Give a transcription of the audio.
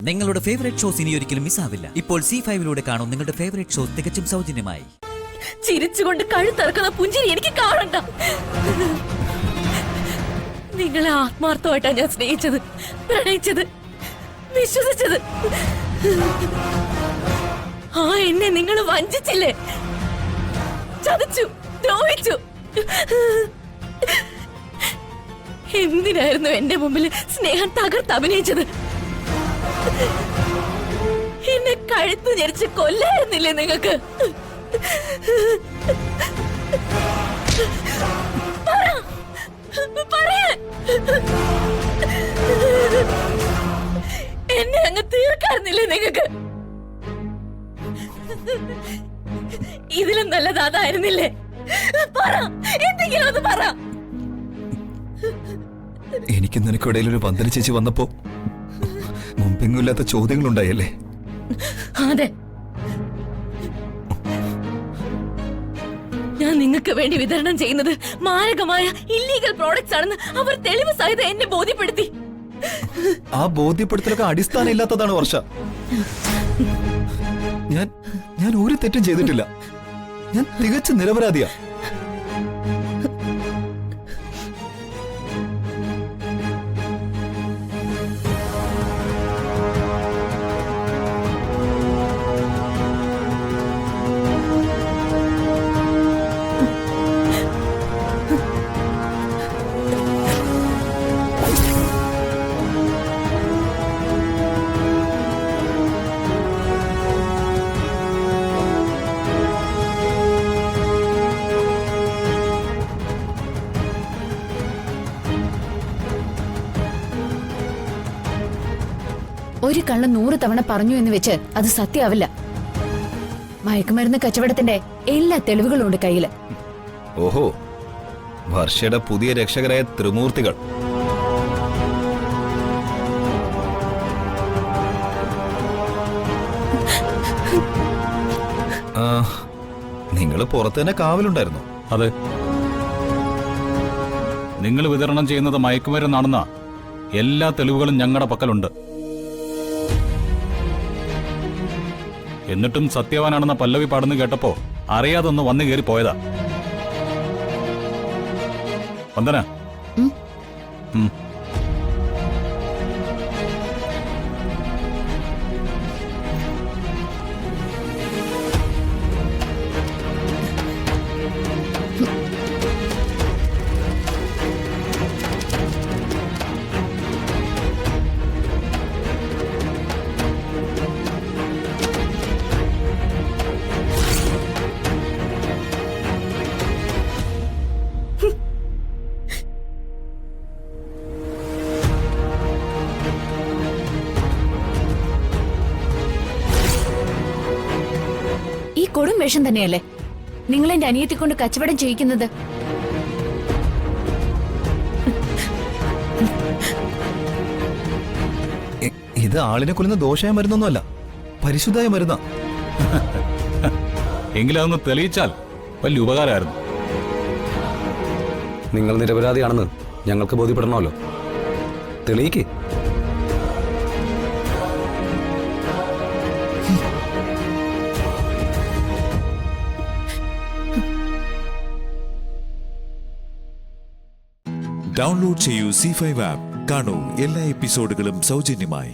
നിങ്ങളുടെ favourite shows ഇനി ഒരിക്കലും മിസ്സാവില്ല. ഇപ്പോൾ C5 കാണും നിങ്ങളുടെ ഫേവറേറ്റ് ഷോസ് തികച്ചും സൗജന്യമായി. ചിരിച്ചുകൊണ്ട് കഴുത്തറക്കുന്ന പുഞ്ചിരി എനിക്ക് കാണണ്ട. നിങ്ങളെ ആത്മാർത്ഥമായിട്ടാണ് ഞാൻ സ്നേഹിച്ചത്, പ്രണയിച്ചത്, വിശ്വസിച്ചത്. ആ എന്നെ നിങ്ങൾ വഞ്ചിച്ചില്ലേ, ചതിച്ചു, ദ്രോഹിച്ചു. എന്തിനായിരുന്നു എന്റെ മുമ്പിൽ സ്നേഹം തകർത്ത് അഭിനയിച്ചത്? എന്നെ കഴുത്തു ഞെരിച്ച് കൊല്ലായിരുന്നില്ലേ നിങ്ങൾക്ക്? എന്നെ അങ്ങ് തീർക്കാറുന്നില്ലേ നിങ്ങൾക്ക്? ഇതിലും നല്ലത് അതായിരുന്നില്ലേ? പറ, എന്തെങ്കിലും ഒന്ന് പറ. എനിക്ക് നിനക്കിടയിൽ ഒരു വന്ദന ചേച്ചി വന്നപ്പോ മുമ്പെങ്ങുമില്ലാത്ത ചോദ്യങ്ങളുണ്ടായല്ലേ? അതെ, ഞാൻ നിങ്ങൾക്ക് വേണ്ടി വിതരണം ചെയ്യുന്നത് മാരകമായ ഇല്ലീഗൽ പ്രോഡക്ട്സ് ആണെന്ന് അവർ തെളിവ് സഹിതം എന്നെ ബോധ്യപ്പെടുത്തി. ആ ബോധ്യപ്പെടുത്തലൊക്കെ അടിസ്ഥാനം ഇല്ലാത്തതാണ് വർഷ. ഞാൻ ഒരു തെറ്റും ചെയ്തിട്ടില്ല. ഞാൻ തികച്ച നിരപരാധിയാ. ഒരു കള്ള 100 തവണ പറഞ്ഞു എന്ന് വെച്ച് അത് സത്യമാവില്ല. മയക്കുമരുന്ന് കച്ചവടത്തിന്റെ എല്ലാ തെളിവുകളും ഉണ്ട് കയ്യില്. ഓഹോ, വർഷയുടെ പുതിയ രക്ഷകരായ ത്രിമൂർത്തികൾ. നിങ്ങൾ പുറത്ത് തന്നെ കാവലുണ്ടായിരുന്നു? അതെ, നിങ്ങൾ വിതരണം ചെയ്യുന്നത് മയക്കുമരുന്നാണെന്ന എല്ലാ തെളിവുകളും ഞങ്ങളുടെ പക്കലുണ്ട്. എന്നിട്ടും സത്യവാനാണെന്ന പല്ലവി പാടുന്നു കേട്ടപ്പോ അറിയാതൊന്ന് വന്നു കയറി പോയതാ. വന്ദന, കൊടും വേഷം തന്നെയല്ലേ നിങ്ങൾ എന്റെ അനിയത്തെ കൊണ്ട് കച്ചവടം ചെയ്യിക്കുന്നത്? ഇത് ആളിനെ കൊല്ലുന്ന ദോഷമായ മരുന്നൊന്നുമല്ല, പരിശുദ്ധായ മരുന്നാ. എങ്കിലും അതൊന്ന് തെളിയിച്ചാൽ വലിയ ഉപകാരമായിരുന്നു. നിങ്ങൾ നിരപരാധിയാണെന്ന് ഞങ്ങൾക്ക് ബോധ്യപ്പെടണമല്ലോ. തെളിയിക്കേ. ഡൗൺലോഡ് ചെയ്യൂ C5 ആപ്പ്. കാണൂ എല്ലാ എപ്പിസോഡുകളും സൗജന്യമായി.